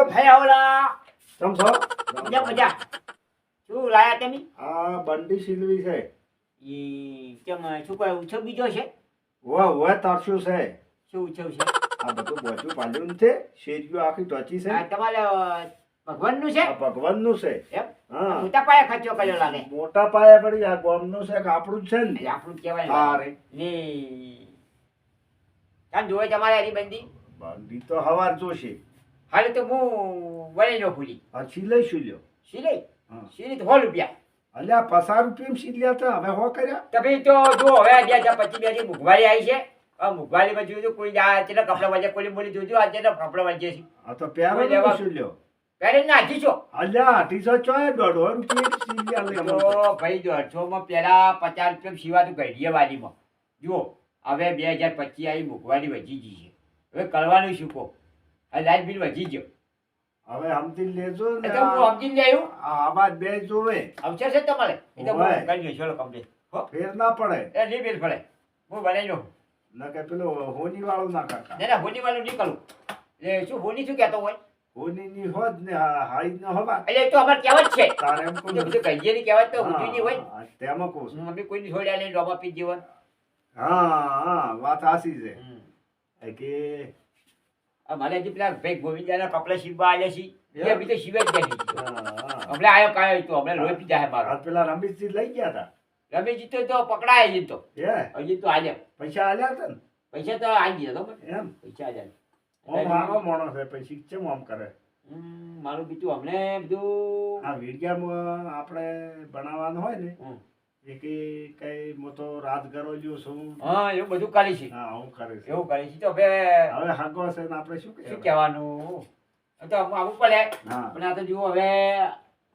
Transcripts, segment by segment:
ભાઈ આવલા તમ છો મજા મજા શું લાયા તમે આ બંડી સિલવી છે ઈ કેમ શું કોઈ ઉછો બીજો છે ઓવે તરસ્યું છે શું ઉછો છે આ બધું બોચું પાડ્યું છે શેરીઓ આખી ટચી છે આ તમારે ભગવાનનું છે આ ભગવાનનું છે એમ હા મોટા પાયે ખર્ચો કર્યો લાગે મોટા પાયા પડી આ ગામનું છે કે આપણું જ છે ને એટલે આપણું કહેવાય હા રે ને ચાલ જોવે તમારે હરી બંદી બંડી તો હવાર જોશે હાલે તો હું વળી નો ભૂલી આ સિલાઈ શીલ્યો સિલાઈ હા સિલાઈ તો 100 રૂપિયા અલ્યા 50 રૂપિયા સિલ્યા હતા હવે હો કર્યા તમે તો જો હવે 2025 ની મુઘવારી આવી છે આ મુઘવારીમાં જોજો કોઈ આ કેટલા કપડા વાજે કોઈ બોલી જોજો આ કેટલા કપડા વાજે છે આ તો પ્યારો કોઈ લેવા- શીલ્યો પહેરે નાખી છો અલ્યા 800 ચોય 150 રૂપિયા સિલ્યા લે તો ભાઈ 150 માં પેલા 50 રૂપિયા સિવાતું ઘડીએ વાલીમાં જુઓ હવે 2025 આવી મુઘવારી વધી ગઈ છે હવે કરવાનું શું કહો આ લાઇટ બિલ વધી ગયો હવે સમજી લેજો ને એટલે હું સમજીને આવ્યું આ આવાજ બે જોવે અવસર છે તમારે એ તો હોય. હું કરી ચલો કમ્પ્લીટ હો ફેર ના પડે એ નહીં બિલ પડે હું બનાવી લઉં ના કે પેલો હોની વાળો ના કાકા ના ના હોની વાળું નીકળું એટલે શું હોની શું કહેતો હોય હોની ની હોત ને હાઈ ન હોવા એટલે એ તો અમારે કહેવત છે તારે એમ તો કહું બધું કહીએ ની કહેવત તો ઊંધી હોય હા, તેમાં કહું છું. મમ્મી કોઈની છોડ્યા નહીં ડોબા પી જીવન હા વાત સાચી છે એ કે અમારે જે પેલા ભાઈ ગોવિંદાના કપડા સીવવા આવ્યા છે એ બી તો સીવે જ ગયા હા, હા. હમણાં આવ્યો કાયો તો હમણાં લોહી પીધા હે મારો આ પેલા રમેશજી લઈ ગયા હતા રમેશજી તો પકડાય હજી તો હે હજી તો આજે પૈસા આલ્યા હતા ને પૈસા તો આવી ગયા તો એમ પૈસા આજે ઓ મારો માણસ છે પછી કેમ આમ કરે મારું બીજું હમણે બધું આ વિડિયામાં આપણે બનાવવાનું હોય ને હમ. એ કે કઈ હું તો રાત ગરોલ્યો છું હા એવું બધું કરી છે હા હું કરે છે એવું કરી છે તો હવે હવે હાગો છે ને આપણે શું શું કહેવાય? કહેવાનું એ તો આવું પડે હા પણ આ તો જુઓ હવે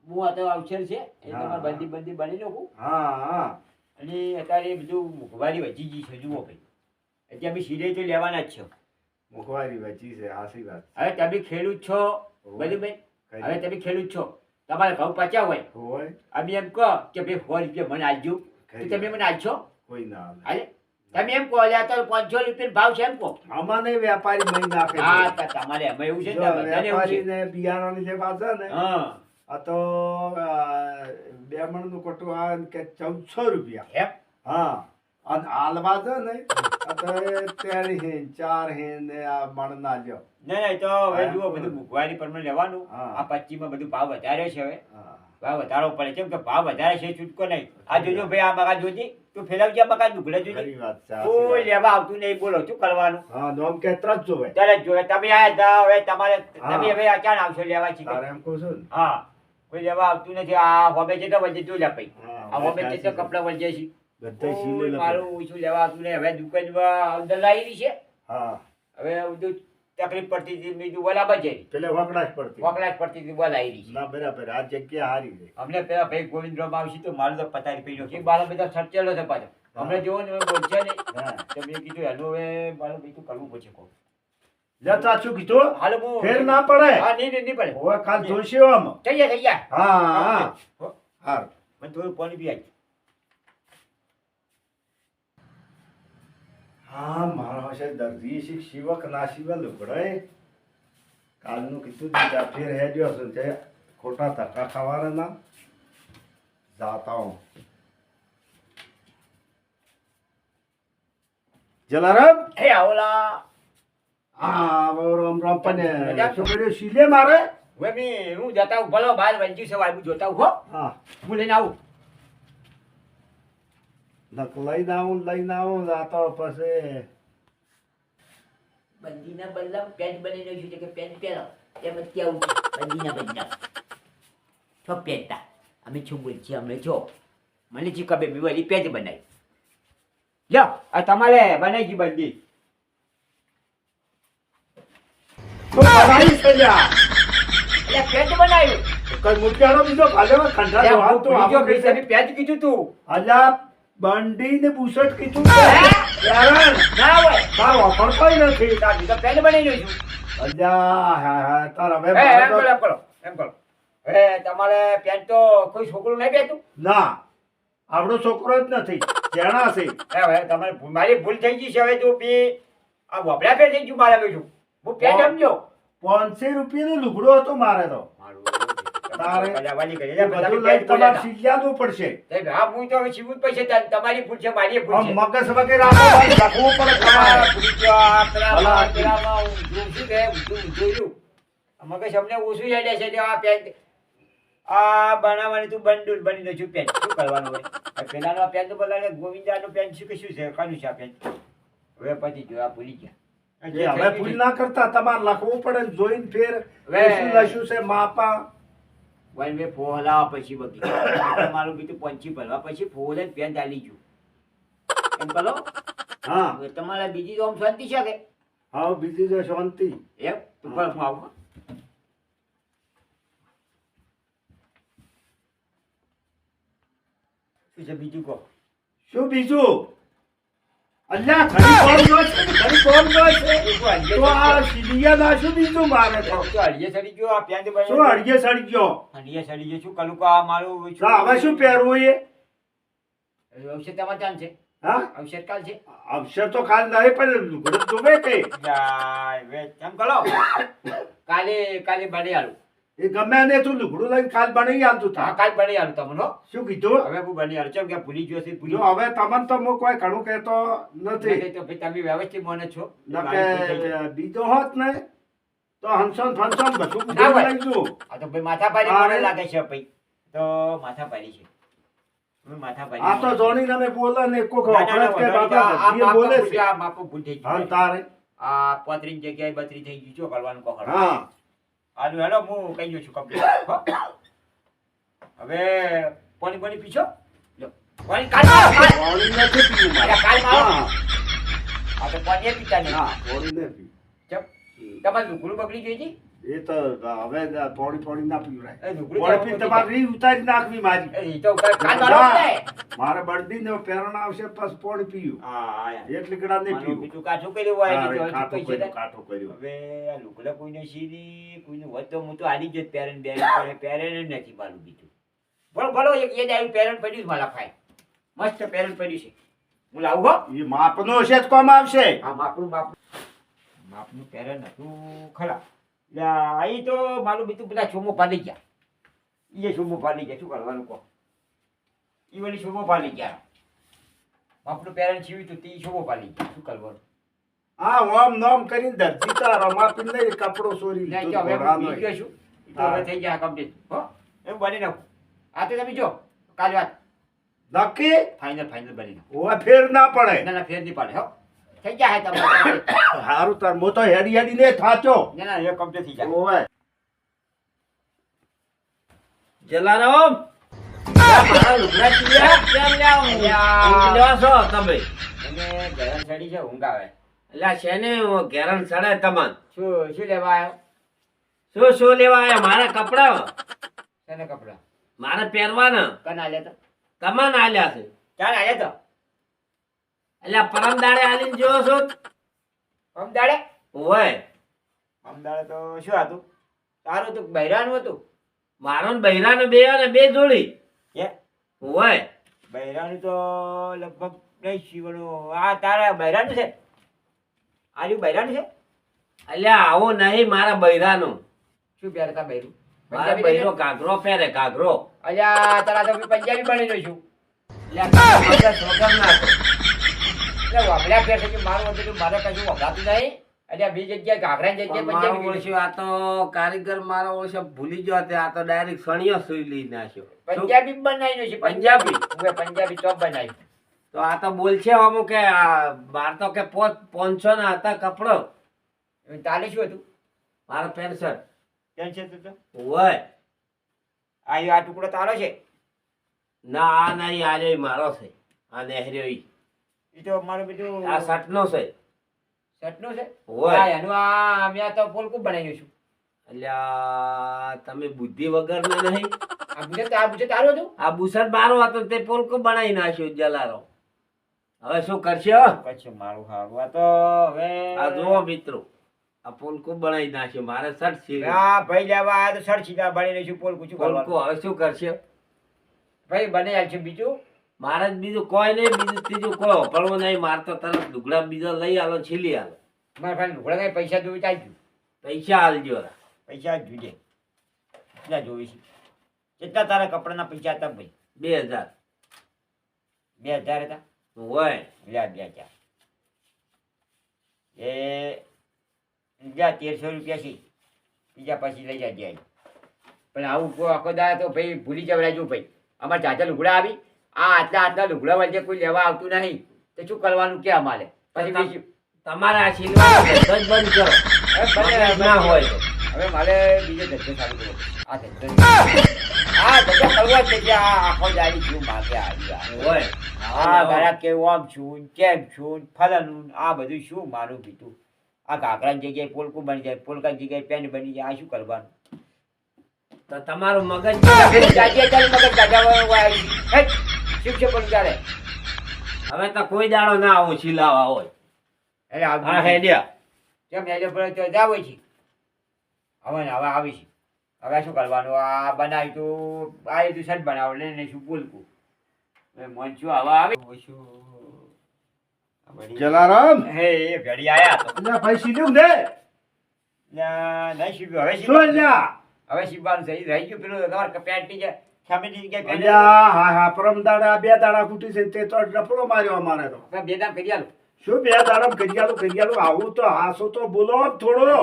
હું આ તો અવસર છે એ હા, તમારે બંદી બંદી બની લઉં હા હા અને અત્યારે બધું મુખવારી વધી ગઈ છે જુઓ ભાઈ અત્યારે બી સિલાઈ તો લેવાના જ છો મુખવારી વચી છે હાસી વાત હવે તમે ખેડૂત છો હોય. બધી ભાઈ હવે તમે ખેડૂત છો તમારે ઘઉં પચ્યા હોય હોય અમે એમ કહો કે ભાઈ 100 રૂપિયા મને આપજો તો તમે મને આપશો કોઈ ના આવે. હાલે તમે એમ કહો લે તો 500 રૂપિયા ભાવ છે એમ કહો આમાંને વેપારી મહી નાખે છે. હા તો તમારે એમાં એવું છે ને જો બધાને એવું છે વેપારીને બિયારણની જે વાત છે ને હા આ તો બે મણનું કટુ આવે ને કે 1400 રૂપિયા એમ હા અને આલવા છે ને આ તો 13 હેન 4 હેન ને આ મણ ના લ્યો ના ના એ તો હવે હા. જુઓ બધું મુખવારી પર લેવાનું હા. આ 25 માં બધું ભાવ વધાર્યો છે હવે હા. ભાવ વધારવો પડે કેમ કે ભાવ વધારે છે છૂટકો નહીં આ જોજો ભાઈ આ મકાન જોજી તું ફેલાવજે આ મકાન ઢુકડે જોજી ખરી વાત છે, સાચી કોઈ વાત. લેવા આવતું નહીં બોલો શું કરવાનું હા નોમ કે ત્રણ જ જોવે ત્યારે જોયે તમે આયા તા હવે તમારે હા. તમે હવે અચાન આવશો લેવા છે તારે એમ કહું છું ને હા કોઈ લેવા આવતું નથી આ હોબે છે તો વજે તું લે ભાઈ હા, આ હોબે છે સાચી તો વાત. કપડા વજે છે બધાય કોઈ સીલે મારું શું લેવા આવતું નહીં હવે દુકાનમાં અંદર લાવી છે હા હવે બધું તકલીફ પડતી હતી બીજું બોલા બજે પેલે વકડાશ પડતી વકલાટ પડતી હતી બોલાવી છે ના બરાબર આ જગ્યા હારી છે અમને પેલા ભાઈ ગોવિંદરામ આવશે તો મારું તો પતારી પીડ્યો કે બાળા બધા સચેલો છે પાછો અમને જેવો ને બોલશે નહીં હા તો મેં કીધું એનું હવે મારું બીજું કરવું પડશે કહું લે સાચું કીધું હાલ હું ફેર ના પડે હા નહીં પડે હવે કાલ જોશે આમ થઈ ગયા હા હા હો, હા મને થોડું પાણી પી આવી હા મારો હશે દર્દી શીખ શિવક ના શિવ લુગડાય કાલનું કીધું દીધા ફેર હેડ્યો છે તે ખોટા ધક્કા ખાવાના ના જાતા હું જલારામ હે આવલા હા હવે રામ રામ પણ મજા? શું કર્યું શીલે મારે હવે મેં હું જતા હું ભલો બહાર વંચ્યું છે હું જોતા હું હો હા હું લઈને આવું નક લઈને આવું જાતો પછી બંદીના બદલા પેન્ટ બની રહ્યું છે કે પેન્ટ પહેરો એમ જ કેવું બંદીના બદલા છો પહેરતા અમે શું બોલ છીએ અમે જો મને જી કબે મેં વળી પેન્ટ બનાવી લ્યો આ તમારે બનાવી ગઈ બંદી તો બનાવી છે લ્યા. એટલે પેન્ટ બનાવ્યું કઈ મૂક્યાનો બીજો ભાલેમાં ખંડા એમ જોવા હું તો ભૂલી ગયો આપણે ભાઈ, તમે પેન્ટ કીધું તું અલ્યા બંડી ને બુશર્ટ કીધું હે? યાર ના હોય તાર વાપરતોય નથી તાર બીજો પેન્ટ બનાવી લઉં છું અલ્યા હા હા તાર હવે એમ મારે કરો તો- એમ કરો એમ કરો હવે તમારે પેન્ટ તો કોઈ છોકરું નહીં પહેરતું ના આપણો છોકરો જ નથી જેણા છે હવે તમારે મારી ભૂલ થઈ ગઈ છે હવે જો બી આ વપડા ફેર થઈ ગયું મારે બીજું હું પેન્ટ સમજો ₹500 નો લુગડો હતો મારે તો મારું તારે કલાવાની કરી એ લે, બધું બધા લઈ તમારે સીવવાનું પડશે સાહેબ, હા, હું તો હવે સીવું જ પડશે. તમારી ભૂલ છે, મારી ભૂલ આમ છે. મગજ વગેરે રાખવું પડે તમારે. ભૂલી ગયો, આ ભલા પેલામાં ઊંધું શું કહે, ઊંધું જોયું. આ મગજ અમને ઓછું યાદ હશે તે આ પેન્ટ આ બનાવવાની તું બંડુલ બની દઉં છું પેન્ટ. શું કરવાનું હોય? આ પેલાનો આ પેન્ટ બોલાવે ગોવિંદાનું પેન્ટ શું કે શું છે? કાનું છે આ પેન્ટ? હવે પછી જો આ ભૂલી ગયા. એ હવે ભૂલ ના કરતા તમારે લખવું પડે ને જોઈને ફેર હવે શું લખ્યું છે માપા વન વે ફોલાવા પછી બગડી મારું બીજું પંચી ભરવા પછી ફોલે પેન્ટ આલી ગયું એમ કરો. હા હવે તમારે બીજી તો આમ શાંતિ છે કે હા બીજી તો શાંતિ એમ તો પણ હું આવું. શું છે બીજું કહો? શું બીજું અલ્યા ઘડી કોણ જો છે ઘડી કોણ જો છે તો આ સીડિયા ના શું બીજું મારે તો તો હળીએ સડી ગયો આ પેન્ટ બની શું અડગે સડી ગયો હળીએ સડી ગયો શું કરું આ મારું તો હવે શું પહેરવું એ ઔષધ તમારે ચાલ છે હા ઔષધ કાલ છે અક્ષર તો ખાલ નહીં પણ લુગડો દુબે કે યાર વે કેમ કરો કાલે કાલે બની આલું એ ગમે ને તું લુગડું લઈને કાલ બનાવી આલતું હા થા કાલ બની આલું તમને હો. શું કીધું હવે હું બની આલું ચમ કે ભૂલી ગયો છે ભૂલી જો હવે તમને તો હું કોઈ ઘણું કહેતો નથી નહીં તો ભાઈ તમે વ્યવસ્થિત મને છો નકે બીજો હોત ને તો હંસન ફંસન બધું ના હોય. લઈ જઉં આ તો ભાઈ માથા પાડી હા, મને રે. લાગે છે ભાઈ તો માથા પાડી છે હવે માથા પાડી આ તો જોની તમે બોલે ને કોક ના, ના, ના, વખત કે વધારે બાપા આ જે માપો બોલે ભૂલ છે છે, આ માપો ભૂલ થઈ હા ગયું તારે આ 35 જગ્યાએ 32 થઈ ગયું શું કરવાનું કહો હા આનું હેલો હું કહી દઉં છું કમ્પ્લીટ હવે પાણી પાણી પીછો લો પાણી કાલ મારો પાણી નથી પીવું મારે. કાલ મારો હા આ તો પાણી એ પીતા નહીં હા પાણી નહીં પીવું. ચપ તમારે લુગડું બગડી ગઈ હતી એ તો હવે પાણી ના પીવરાય એ લુગડું પાણી પી તમારે રીહ ઉતારી નાખવી મારી એ તો કાલ મારો ને મારે બળદી ને પહેરણ આવશે પછી પાણી પીયું હા આયા એક લીકડા નહીં માનું પીવું બીજું કાઠું કર્યું હોય તારે એટલે જો કાઠું કઈ છે કર્યું કાઠું કર્યું હવે આ લુગડા કોઈને સીની કોઈને હોય તો હું તો આલી જ પેરેન બેન પેરેન નથી પાલું બીજું બોલો બોલો એક એ જ આવ્યું પેરેન પડ્યું મારા ફાઈ મસ્ત પેરેન પડ્યું છે હું લાવું હો એ માપનો હશે તો કોમ આવશે આ માપનું પેરેન હતું ખરા એટલે અહીં તો મારું બીજું બધા છોમો પાડી ગયા એ છોમો પાડી ગયા શું કરવાનું કહો એ વળી છોમો પાડી ગયા માપનું પેરેન છીવ્યું તો તે છોમો પાડી ગયા શું કરવાનું હા ઓમ નોમ કરીને દરજી તો રમાપી નહીં કપડો ચોરી નહીં લીધો તો હવે ઘોડાનો. હું ભૂલી ગયો છું. એ તો હવે થઈ ગયા કમ્પ્લીટ હો એમ બની નાખું આ તો તમે જો કાલ વાત નક્કી ફાઇનલ બની નાખું ઓવે ફેર ના પડે ના ના ફેર નહીં પાડે હો થઈ ગયા હે તમારે હારું તાર મો તો હેડી હેડી ને થાચો ના ના એ કમ્પ્લીટ થઈ જાય ઓવે જલારામ મારા લુગડા ચીયા કેમ લ્યાવ ઊંઘ લ્યો છો તમે એને ગરમ ચડી છે ઊંઘ આવે એટલે શેને ઘેરણ સડે તમન શું લેવા આવ્યો શું લેવા આયા મારા કપડા શેને કપડા મારે પહેરવાના કન આલ્યા તો તમન આલ્યા છે ચાલ આલ્યા તો એટલે પરમ દાડે આલીને જોયો છો અમદાડે ઓય અમદાડે તો શું હતું તારું તો બૈરાનું હતું મારો ને બૈરાને બે અને બે જોડી એ ઓય બૈરાનું તો લગભગ નહીં શીવણું આ તારા બૈરાનું છે આજુ બૈરાનું છે એટલે આવો નહીં મારા બૈરાનો શું પહેરતા બૈરું મારા બૈરો ઘાઘરો પહેરે ઘાઘરો અલ્યા તારા તો પંજાબી બની રહ્યો છું એટલે મગજ વગર ના તો. એટલે વગડા પહેરશે કે મારું હતું મારે કશું વગાતું નહીં એટલે બી જગ્યાએ ઘાઘરા જગ્યાએ પણ મારો પંજાબી ઓળખ્યો આ તો કારીગર મારો ઓળખ્યો ભૂલી ગયો તે આ તો ડાયરેક્ટ સણિયો સુઈ લઈ નાખ્યો શું? પંજાબી બનાવી છે પંજાબી? હું પંજાબી ચોપ બનાવી તો આ તો બોલ છે અમુક કે આ બાર તો કે 500 ના હતા કપડો તાલે શું હતું મારો પેન્ટ શર્ટ ટેન્શન તો હોય આ ટુકડો તારો છે ના આ નહીં આ રહ્યો ઈ મારો છે આ નેહર્યો ઈ એ તો મારું બધું આ શર્ટ નો છે શર્ટનું છે હોય. હા, એનું આ અમે આ તો પોલકું બનાવ્યું છું એટલે આ તમે બુદ્ધિ વગર ના નહીં આ બુજે તારું હતું આ બુસટ બારો હતો તે પોલકો બનાવી નાખ્યો જલારો હવે શું કરશે હો? પછી મારું હારું આ તો હવે આ જુઓ મિત્રો આ પોલકો બનાવી નાખ્યો મારે શર્ટ છે આ ભાઈ લેવા આયા તો સર સીધા બની રહીશું પોલકું શું કરવાનું પોલકો હવે શું કરશે ભાઈ બને છે બીજું મારે જ બીજું કોઈ નહીં બીજું ત્રીજું કોઈ હોપડવું નહીં મારે તો તરત લુગડા બીજા લઈ આલો છીલી આલો મારા ભાઈ લુગડા કઈ પૈસા જોઈ ચાલજો પૈસા આલજો પૈસા જોઈએ કેટલા જોઈ છે કેટલા તારા કપડાના પૈસા હતા ભાઈ 2000 2000 હતા હોય લ્યા 2000 એ લ્યા 1300 રૂપિયા છે બીજા પછી લઈ જાય જાય પણ આવું કોઈ આખો દાડો તો ભાઈ ભૂલી જવડાવજો ભાઈ અમારે જાજા લુગડા આવી આટલા લુગડા વચ્ચે કોઈ લેવા આવતું નહીં તો શું કરવાનું કે અમારે પછી બીજું તમારા આશીર્વાદ ધંધો જ બંધ કરો મગજ ના હોય તો. હવે મારે બીજો ધંધો ચાલુ કરવો આ ધંધો કરવો જ છે આ આખો દાડી શું માગે આવી હોય આ મારા કેવું આમ છું કેમ છું ફલાનું આ બધું શું મારું પીતું આ ઘાઘરાની જગ્યાએ પોલકું બની જાય પોલકાની જગ્યાએ પેન્ટ બની જાય આ શું કરવાનું તો તમારું મગજ હવે તો કોઈ દાડો ના આવું સિલાવા હોય હા હેડ્યા કેમ હેડ્યો પડે તો જાવ છે હવે ને હવે આવી છે હવે શું કરવાનું આ બનાવી તું આ તું શર્ટ બનાવો ને શું પોલકું મન શું હવે આવે જલારામ હે એ ઘડી આયા તો અલ્યા ભાઈ સીધું દે નહીં શીખ્યું હવે શું શીખવાનું અલ્યા હવે શીખવાનું સહી રહી ગયું પેલું તમારે પેન્ટની જે સામેની જગ્યાએ પેન્ટ અલ્યા હા પરમ દાડા 2 દાડા ખૂટી છે તે તો ડફડો માર્યો અમારે તો બે દામ કરી આલું શું 2 દાડા કરિયાલું આવું તો હાસો તો બોલો થોડો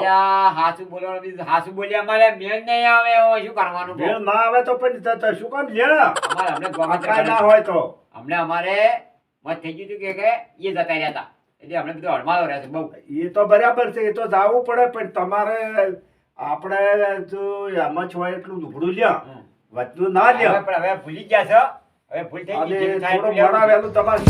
હાસુ બોલવાનું બીજું હાસુ બોલ્યા અમારે મેળ નહીં આવે હવે શું કરવાનું કહો? મેળ ના આવે તો પણ શું કામ લે અમારે હમણાં ગોમાં કાંઈ ના હોય તો હમણાં અમારે મત થઈ ગયું હતું કે એ જતા રહ્યા હતા એટલે હમણાં બધું હળમાળો રહે છે બહુ એ તો બરાબર છે એ તો જાવું પડે પણ તમારે આપણે જો આમાં જ હોય એટલું લુગડું લ્યો વચનું ના હવે લ્યો પણ હવે ભૂલી ગયા છો હવે ભૂલ થઈ અને ગઈ જેવું થાય થોડું એટલું ભણાવેલું તમારે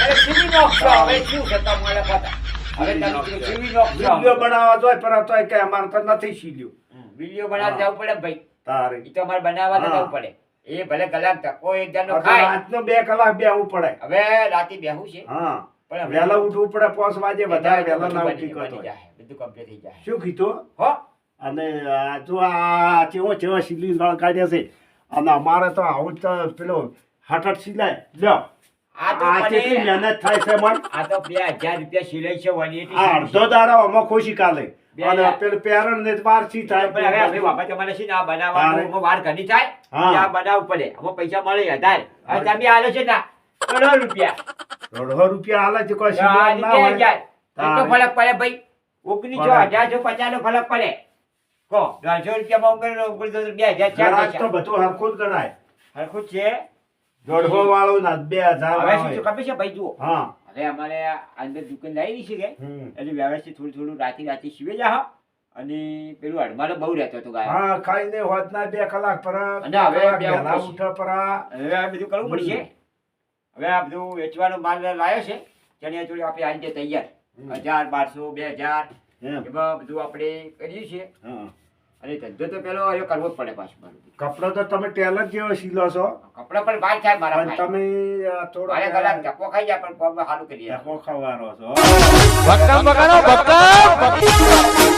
અરે સીવી નાખશો હવે શું છે તમારે પતા હવે તમે સીવી નાખશો વિડીયો બનાવવા જોઈએ પણ તોય કે અમારે તો નથી સીલ્યું વિડીયો બનાવવા જવું પડે ભાઈ તારે એ તો અમારે બનાવવા તો હા. જવું પડે એ ભલે કલાક ધક્કો એક જણનો આ તો ખાય રાતનો 2 કલાક બેહવું પડે હવે રાતે બેહું છે હા પણ વહેલા ઉઠવું પડે 5 વાગે વધારે વહેલા ના બધું ઉઠી બની કરતો જાય બધું કમ્પ્લીટ થઈ જાય શું કીધું હો અને આ જો આ ચેવો સીલી વાળ કાઢ્યા છે અને અમારે તો આવું જ તો પેલો હઠ સિલાય લ્યો આ તો આ કેટલી મને મહેનત થાય છે મન આ તો 2000 રૂપિયા સિલાઈ છે 180 આ અડધો દાડો આમાં ખુશી કાલે બે અને હજાર. પેલું પેરણ ને વારસી પણ હવે થાય હવે બાપા તમારે છે ને આ બનાવવાનું તારે. એમાં વાર ઘણી થાય હા. આ બનાવવું પડે આમાં પૈસા મળે 1000 હવે તમે આલો છે ને 100 રૂપિયા 150 રૂપિયા હાલે છે કોઈ આ સીલું ના રીતે હોય 1000 એટલો તારે. ફરક પડે ભાઈ 19 પડે. 1850 નો ફરક પડે કહો 150 રૂપિયામાં ઉમેરો 2000 ઘરાક તો 2000 બધું હરખું જ ગણાય હરખું જ છે 150 વાળું ના 2000 હવે શું વાળું છે ખબર છે ભાઈ જુઓ હા હવે અમારે આ અંદર દુકાન લાવી છે કે હમ. એટલે વ્યવસ્થિત થોડું રાતે સીવે જા અને પેલું અડમાનો બહુ રહેતો હતો ગાય હા ખાઈને હોત ના 2 કલાક પર અને હવે કલાક બે વહેલા ઉપર. ઉઠે પર હવે આ બધું કરવું પડશે હવે આ બધું વેચવાનો માલ લાવ્યો છે ચણિયા ચોળી આપણે આવી જાય તૈયાર 1000 1200 2000 એમ એમાં બધું આપણે કરીએ છીએ હા અને ધંધો તો પેલો હવે કરવો જ પડે પાછું મારું કપડો તો તમે ટેલર જેવો સીલો છો કપડા પણ ભાઈ થાય મારા પણ ભાઈ. તમે આ થોડો મારે કલાક ધક્કો ખાઈ જાય પણ કોમ સારું કરીએ ધક્કો ખવાનો છો ભક્કમ બગાડો ભક્કમ